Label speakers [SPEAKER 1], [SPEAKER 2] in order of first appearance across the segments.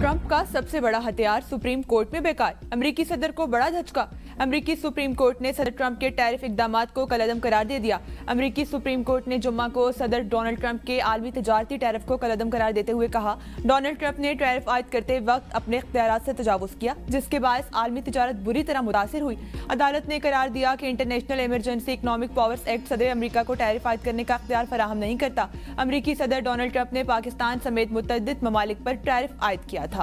[SPEAKER 1] Trump का सबसे बड़ा हथियार सुप्रीम कोर्ट में बेकार, अमेरिकी सदर को बड़ा झटका। अमेरिकी सुप्रीम कोर्ट ने सदर ट्रंप के टैरिफ इकदामात को कलअदम करार दे दिया। अमेरिकी सुप्रीम कोर्ट ने जुम्मा को सदर डोनाल्ड ट्रंप के आलमी तिजारती टैरिफ को कलअदम करार देते हुए कहा, डोनाल्ड ट्रंप ने टैरिफ आयद करते वक्त अपने इख्तियारात से तजावुज किया, जिसके बायस आलमी तिजारत बुरी तरह मुतासिर हुई। अदालत ने करार दिया कि international emergency economic powers act सदर अमेरिका को टैरिफ आयद करने का इख्तियार फराहम नहीं करता। अमेरिकी सदर डोनाल्ड ट्रंप ने पाकिस्तान समेत मुतअद्दिद ममालिक पर टैरिफ आयद किया था।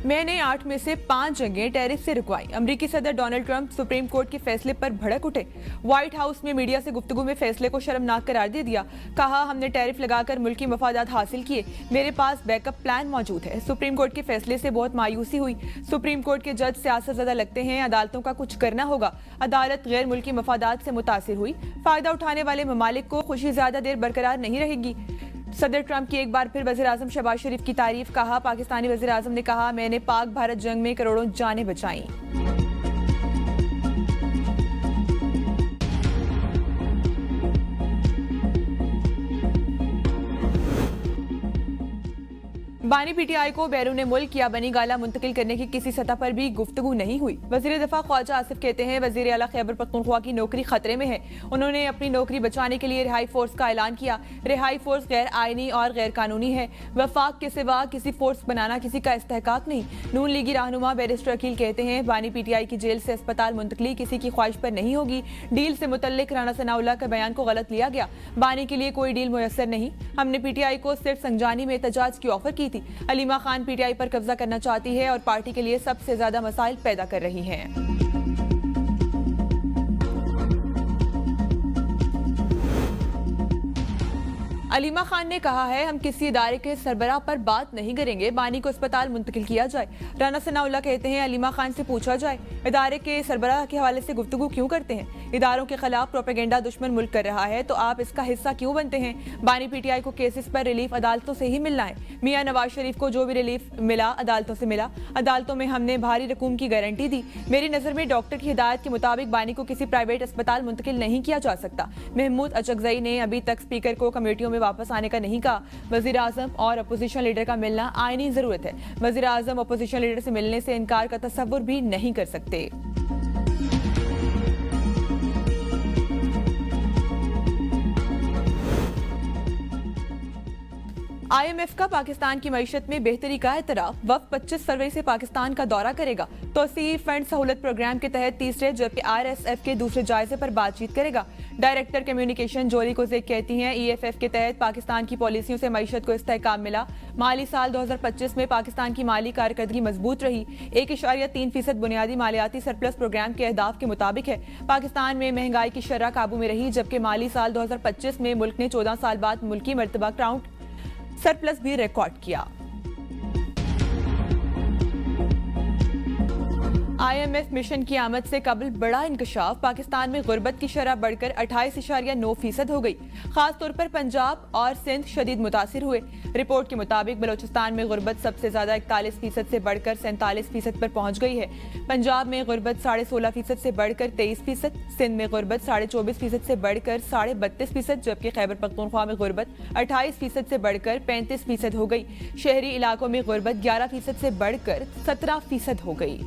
[SPEAKER 1] मैंने 8 में से 5 जगहें टैरिफ से रुकवाई। अमेरिकी सदर डोनाल्ड ट्रंप सुप्रीम कोर्ट के फैसले पर भड़क उठे। व्हाइट हाउस में मीडिया से गुफ्तगू में फैसले को शर्मनाक करार दे दिया। कहा, हमने टैरिफ लगाकर मुल्की मफादात हासिल किए, मेरे पास बैकअप प्लान मौजूद है। सुप्रीम कोर्ट के फैसले से बहुत मायूसी हुई। सुप्रीम कोर्ट के जज सियासतज़दा लगते हैं, अदालतों का कुछ करना होगा। अदालत गैर मुल्की मफादात से मुतासिर हुई। फायदा उठाने वाले ममालिक को खुशी ज्यादा देर बरकरार नहीं रहेगी। सदर ट्रंप की एक बार फिर वज़ीर आज़म शहबाज शरीफ की तारीफ। कहा, पाकिस्तानी वज़ीर आज़म ने कहा, मैंने पाक भारत जंग में करोड़ों जानें बचाई। बानी पीटीआई को बैरून मुल्क या बनी गाला मुंतकिल करने की किसी सतह पर भी गुफ्तगू नहीं हुई। वज़ीर दफ़ा ख्वाजा आसिफ कहते हैं, वज़ीर आला खैबर पख्तूनख्वा की नौकरी खतरे में है। उन्होंने अपनी नौकरी बचाने के लिए रिहाई फोर्स का ऐलान किया। रिहाई फोर्स गैर आईनी और गैर कानूनी है। वफाक के सिवा किसी फोर्स बनाना किसी का इस्तेहकाक नहीं। नून लीगी रहनुमा बैरिस्टर अकील कहते हैं, बानी पीटीआई की जेल से अस्पताल मुंतकली किसी की ख्वाहिश पर नहीं होगी। डील से मुतल्लिक राना सनाउल्लाह के बयान को गलत लिया गया। बानी के लिए कोई डील मुयस्सर नहीं। हमने पीटीआई को सिर्फ संजानी में एहतजाज की ऑफर की थी। अलीमा खान पीटीआई पर कब्जा करना चाहती है और पार्टी के लिए सबसे ज्यादा मसाइल पैदा कर रही हैं। अलीमा खान ने कहा है, हम किसी इदारे के सरबराह पर बात नहीं करेंगे, बानी को अस्पताल मुंतकिल किया जाए। राना सनाउल्लाह कहते हैं, अलीमा खान से पूछा जाए, इदारे के सरबराह के हवाले से गुफ्तगू क्यों करते हैं? इदारों के खिलाफ प्रोपेगेंडा दुश्मन मुल्क कर रहा है तो आप इसका हिस्सा क्यों बनते हैं? बानी पीटीआई को केसेस पर रिलीफ अदालतों से ही मिलना है। मियां नवाज शरीफ को जो भी रिलीफ मिला अदालतों से मिला। अदालतों में हमने भारी रकूम की गारंटी दी। मेरी नजर में डॉक्टर की हिदायत के मुताबिक बानी को किसी प्राइवेट अस्पताल मुंतकिल नहीं किया जा सकता। महमूद अचकजई ने अभी तक स्पीकर को कमेटियों में वापस आने का नहीं कहा। वजीर आजम और अपोजिशन लीडर का मिलना आईनी जरूरत है। वजीर आजम अपोजिशन लीडर से मिलने से इनकार का तसव्वुर भी नहीं कर सकते। IMF का पाकिस्तान की मईशत में बेहतरी का एतराफ। वफ़द 25 फरवरी से पाकिस्तान का दौरा करेगा। तोसी फंड सहूलत प्रोग्राम के तहत तीसरे जबकि RSF के दूसरे जायजे पर बातचीत करेगा। डायरेक्टर कम्युनिकेशन जोली कोजेक कहती हैं, EFF के तहत पाकिस्तान की पॉलिसियों से मईशत को इस्तेहकाम मिला। माली साल 2025 में पाकिस्तान की माली कारकर्दगी मजबूत रही। 1.3% बुनियादी मालियाती सरप्लस प्रोग्राम के अहदाफ के मुताबिक है। पाकिस्तान में महंगाई की शरह काबू में रही, जबकि माली साल 2025 में मुल्क ने 14 साल बाद मुल्की मरतबा क्राउन सरप्लस भी रिकॉर्ड किया। IMF मिशन की आमद से कबल बड़ा इंकशाफ। पाकिस्तान में गुर्बत की शरह बढ़कर 28.9% हो गई। खासतौर पर पंजाब और सिंध शदीद मुतासिर हुए। रिपोर्ट के मुताबिक बलोचिस्तान में गुर्बत सबसे ज्यादा 41% से बढ़कर 47% पर पहुंच गई है। पंजाब में गुर्बत 16.5% से बढ़कर 23%, सिंध में गुर्बत 24.5% से बढ़कर 32.5%, जबकि खैबर पख्तूनख्वा में गुर्बत 28% से बढ़कर 35% हो गई। शहरी इलाकों में गुर्बत 11% से बढ़कर 17% हो गई।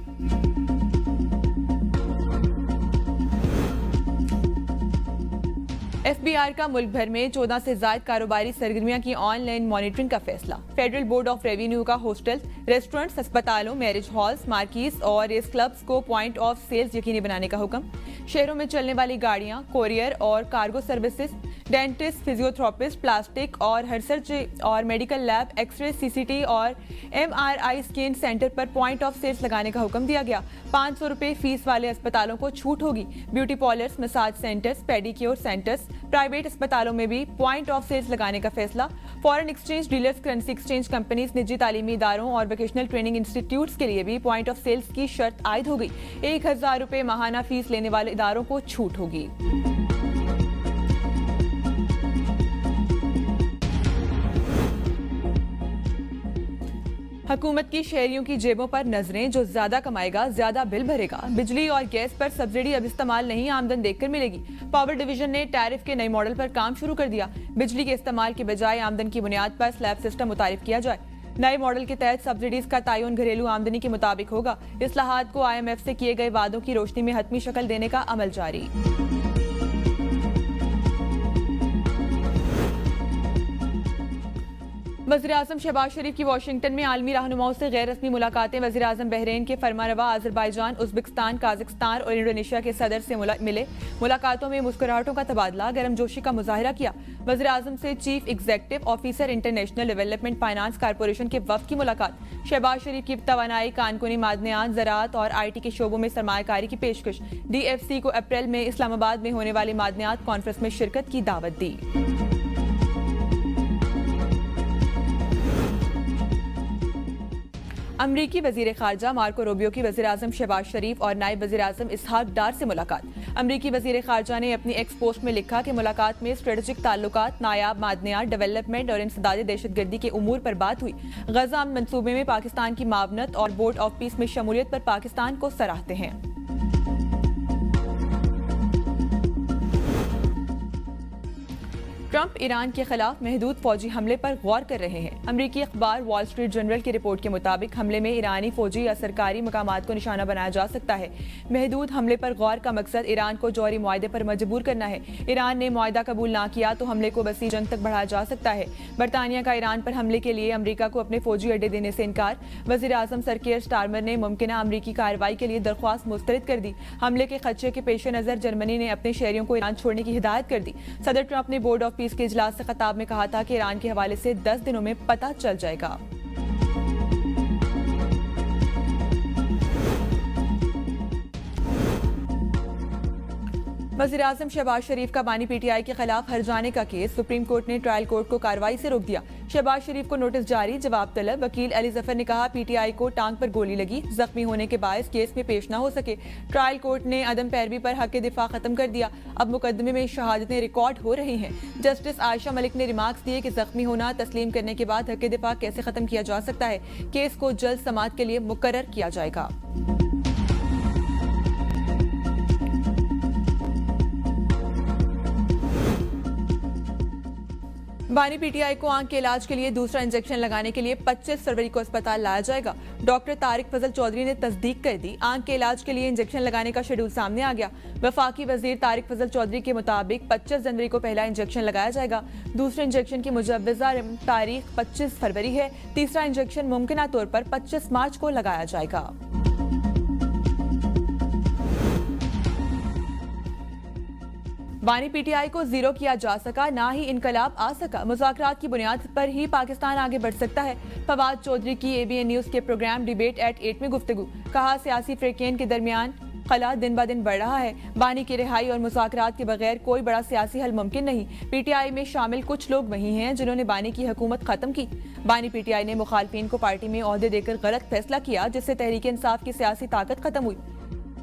[SPEAKER 1] FBI का मुल्क भर में 14 से ज्यादा कारोबारी सरगर्मियां की ऑनलाइन मॉनिटरिंग का फैसला। फेडरल बोर्ड ऑफ रेवेन्यू का होस्टल, रेस्टोरेंट्स, अस्पतालों, मैरिज हॉल्स, मार्कीज और रेस क्लब्स को पॉइंट ऑफ सेल्स यकीनी बनाने का हुक्म। शहरों में चलने वाली गाड़ियां, कोरियर और cargo services, dentist, physiotherapist, plastic और हर सर्जरी और मेडिकल लैब, एक्सरे, CCT और MRI स्कैन सेंटर पर पॉइंट ऑफ सेल्स लगाने का हुक्म दिया गया। 500 रुपए फीस वाले अस्पतालों को छूट होगी। Beauty parlours, massage centres, pedicure centres, private अस्पतालों में भी पॉइंट ऑफ सेल्स लगाने का फैसला। Foreign exchange dealers, currency exchange companies, निजी तालीमी इदारों और वोकेशनल ट्रेनिंग इंस्टीट्यूट्स के लिए भी पॉइंट ऑफ सेल्स की शर्त आयद हो गई। 1000 रुपए माहाना फीस लेने वाले इदारों को छूट होगी। हुकूमत की शहरियों की जेबों पर नजरें, जो ज्यादा कमाएगा ज्यादा बिल भरेगा। बिजली और गैस पर सब्सिडी अब इस्तेमाल नहीं, आमदन देखकर मिलेगी। पावर डिवीजन ने टैरिफ के नए मॉडल पर काम शुरू कर दिया। बिजली के इस्तेमाल के बजाय आमदन की बुनियाद पर स्लैब सिस्टम मुतारिफ किया जाए। नए मॉडल के तहत सब्सिडीज का तयन घरेलू आमदनी के मुताबिक होगा। इस्लाहात को IMF से किए गए वादों की रोशनी में हतमी शक्ल देने का अमल जारी। वज़ीर-ए-आज़म शहबाज शरीफ की वाशिंगटन में आलमी रहनुमाओं से गैर रस्मी मुलाकातें। वज़ीर-ए-आज़म बहरीन के फरमारवा अज़रबैजान, उज़्बेकिस्तान, काज़ाकिस्तान और इंडोनेशिया के सदर से मिले। मुलाकातों में मुस्कुराहटों का तबादला, गर्मजोशी का मुजाहरा किया। वज़ीर-ए-आज़म से chief executive officer international development finance corporation के वफ़द की मुलाकात। शहबाज शरीफ की तवानाई, कानकुनी मादनियात, ज़राअत और IT के शोबों में सरमायाकारी की पेशकश। DFC को अप्रैल में इस्लामाबाद में होने वाली मादनियात कॉन्फ्रेंस में शिरकत की दावत दी। अमरीकी वजीर खारजा मार्को रूबियो की वज़ीर-ए-आज़म शहबाज शरीफ और नायब वज़ीर-ए-आज़म इसहाक डार से मुलाकात। अमरीकी वजीर खारजा ने अपनी एक्स पोस्ट में लिखा कि मुलाकात में स्ट्रेटेजिक ताल्लुकात, नायाब मादनियात, डेवलपमेंट और इंसदादी दहशतगर्दी के उमूर पर बात हुई। गजा मंसूबे में पाकिस्तान की मावनत और बोर्ड ऑफ पीस में शमूलियत पर पाकिस्तान को सराहते हैं। ट्रंप ईरान के खिलाफ महदूद फौजी हमले पर गौर कर रहे हैं। अमरीकी अखबार वॉल स्ट्रीट जर्नल की रिपोर्ट के मुताबिक हमले में ईरानी फौजी या सरकारी मकामात को निशाना बनाया जा सकता है। महदूद हमले पर गौर का मकसद ईरान को जौहरी मुआहदे पर मजबूर करना है। ईरान ने मुआहदा कबूल ना किया तो हमले को वसी जंग तक बढ़ाया जा सकता है। बरतानिया का ईरान पर हमले के लिए अमरीका को अपने फौजी अड्डे देने से इनकार। वज़ीर-ए-आज़म सर कीयर स्टारमर ने मुमकिना अमरीकी कार्रवाई के लिए दरख्वास्त मुस्तरद कर दी। हमले के खदशे के पेश नज़र जर्मनी ने अपने शहरियों को ईरान छोड़ने की हिदायत कर दी। सदर ट्रंप ने बोर्ड ऑफ पीस के इजलास से खिताब में कहा था कि ईरान के हवाले से 10 दिनों में पता चल जाएगा। वज़ीर-ए-आज़म शहबाज शरीफ का बानी PTI के खिलाफ हर्जाने का केस। सुप्रीम कोर्ट ने ट्रायल कोर्ट को कार्रवाई से रोक दिया। शहबाज शरीफ को नोटिस जारी, जवाब तलब। वकील अली जफर ने कहा PTI को टांग पर गोली लगी, जख्मी होने के बायस केस में पेश न हो सके। ट्रायल कोर्ट ने अदम पैरवी पर हक दिफा खत्म कर दिया। अब मुकदमे में शहादतें रिकॉर्ड हो रही हैं। जस्टिस आयशा मलिक ने रिमार्क्स दिए कि जख्मी होना तस्लीम करने के बाद हक दिफा कैसे खत्म किया जा सकता है। केस को जल्द समाअत के लिए मुकर्रर किया जाएगा। बानी PTI को आंख के इलाज के लिए दूसरा इंजेक्शन लगाने के लिए 25 फरवरी को अस्पताल लाया जाएगा। डॉक्टर तारिक फजल चौधरी ने तस्दीक कर दी। आंख के इलाज के लिए इंजेक्शन लगाने का शेड्यूल सामने आ गया। वफाकी वजीर तारिक फजल चौधरी के मुताबिक 25 जनवरी को पहला इंजेक्शन लगाया जाएगा। दूसरे इंजेक्शन की मुजव्वज़ा तारीख 25 फरवरी है। तीसरा इंजेक्शन मुमकिना तौर पर 25 मार्च को लगाया जाएगा। बानी PTI को जीरो किया जा सका, ना ही इनकलाब आ सका। मुज़ाकरात की बुनियाद पर ही पाकिस्तान आगे बढ़ सकता है। फवाद चौधरी की ABN न्यूज़ के प्रोग्राम डिबेट एट 8 में गुफ्तगू। कहा सियासी फ़रीक़ैन के दरमियान खला दिन ब दिन बढ़ रहा है। बानी की रिहाई और मुज़ाकरात के बगैर कोई बड़ा सियासी हल मुमकिन नहीं। PTI में शामिल कुछ लोग वही हैं जिन्होंने बानी की हुकूमत खत्म की। बानी PTI ने मुखालफिन को पार्टी में ओहदे देकर गलत फैसला किया, जिससे तहरीक इंसाफ की सियासी ताकत खत्म हुई।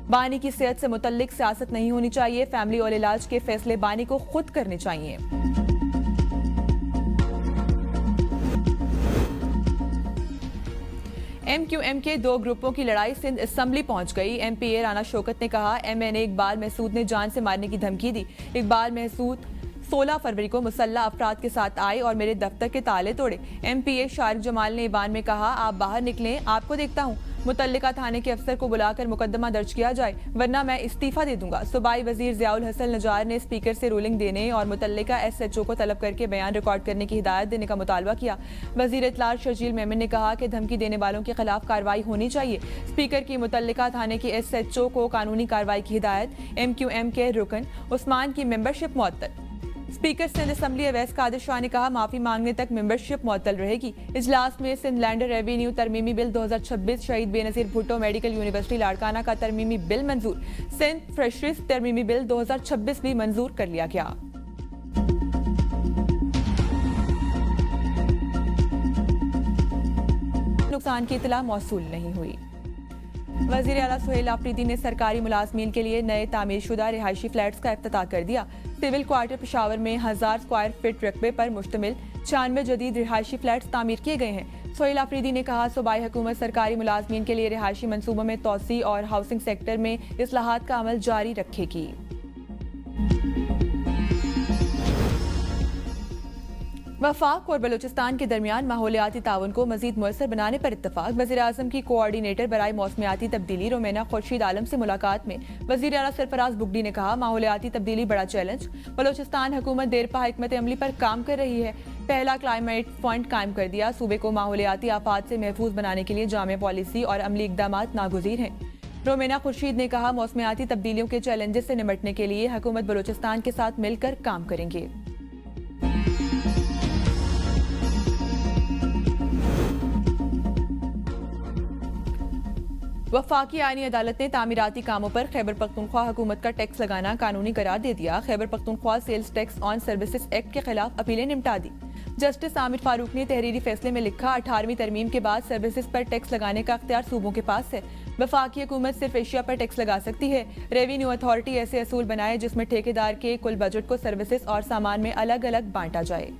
[SPEAKER 1] बानी की सेहत से मुतल्लिक सियासत नहीं होनी चाहिए। फैमिली और इलाज के फैसले बानी को खुद करने चाहिए। MQM के दो ग्रुपों की लड़ाई सिंध असम्बली पहुंच गई। MPA राना शौकत ने कहा MNA इकबाल महसूद ने जान से मारने की धमकी दी। इकबाल महसूद 16 फरवरी को मुसल्ला अफराद के साथ आए और मेरे दफ्तर के ताले तोड़े। MPA शारिक जमाल ने ईवान में कहा आप बाहर निकलें, आपको देखता हूँ। मुतल्लिका थाने के अफसर को बुलाकर मुकदमा दर्ज किया जाए, वरना मैं इस्तीफा दे दूंगा। सूबाई वजीर ज़ियाउल हसन नजार ने स्पीकर से रूलिंग देने और मुतल्लिका SHO को तलब करके बयान रिकॉर्ड करने की हिदायत देने का मुतालबा किया। वजीर इत्तलात शर्जील मेमन ने कहा कि धमकी देने वालों के खिलाफ कार्रवाई होनी चाहिए। स्पीकर की मुतल्लिका थाने की SHO को कानूनी कार्रवाई की हिदायत। MQM के रुकन उस्मान की मेंबरशिप मुअत्तल। स्पीकर सिंध असम्बली अवैस कादिर शाह ने कहा माफी मांगने तक मेंबरशिप मुअत्तल रहेगी। इजलास में सिंध लैंड रेवेन्यू तरमीमी बिल 2026, शहीद बेनजीर भुट्टो मेडिकल यूनिवर्सिटी लाड़काना का तरमीमी बिल मंजूर। सिंध फ्रेशरीज तरमीमी बिल 2026 भी मंजूर कर लिया गया। नुकसान की इतला मौसूल नहीं हुई। वज़ीर आला सुहेल आफरीदी ने सरकारी मुलाजमीन के लिए नए तामीरशुदा रिहायशी फ्लैट्स का इफ्तिताह कर दिया। सिविल क्वार्टर पेशावर में 1000 स्क्वायर फीट रकबे पर मुश्तमिल 96 जदीद रिहायशी फ्लैट्स तामीर किए गए हैं। सोहेल आफरीदी ने कहा, सूबाई हुकूमत सरकारी मुलाजमीन के लिए रिहायशी मनसूबों में तोसी और हाउसिंग सेक्टर में इस्लाहात का अमल जारी रखेगी। वफाक और बलूचिस्तान के दरमियान माहौलियाती ताउन को मजीद मुयसर बनाने पर इत्तफाक। वज़ीर-ए-आज़म की कोऑर्डिनेटर बराए मौसमियाती तब्दीली रोमेना खुर्शीद आलम से मुलाकात में वज़ीर आला सरफराज बुगडी ने कहा, माहौलियाती तब्दीली बड़ा चैलेंज। बलूचिस्तान हुकूमत देरपा हिकमत अमली पर काम कर रही है। पहला क्लाइमेट फंड कायम कर दिया। सूबे को माहौलियाती आफात से महफूज बनाने के लिए जामे पॉलिसी और अमली इकदामात नागुज़ीर हैं। रोमेना खुर्शीद ने कहा, मौसमियाती तब्दीलियों के चैलेंजेस से निपटने के लिए हुकूमत बलूचिस्तान के साथ मिलकर काम करेंगे। वफाकी आईनी अदालत ने तामीराती कामों पर खैबर पख्तूनख्वा हुकूमत का टैक्स लगाना कानूनी करार दे दिया। Khyber Pakhtunkhwa sales tax on services act के खिलाफ अपीलें निपटा दी। जस्टिस आमिर फारूक ने तहरीरी फैसले में लिखा, 18वीं तरमीम के बाद सर्विसेज पर टैक्स लगाने का अख्तियार सूबों के पास है। वफाकी हुकूमत सिर्फ एशिया पर टैक्स लगा सकती है। रेवेन्यू अथॉरिटी ऐसे असूल बनाए जिसमें ठेकेदार के कुल बजट को सर्विसेज और सामान में अलग अलग बांटा जाए।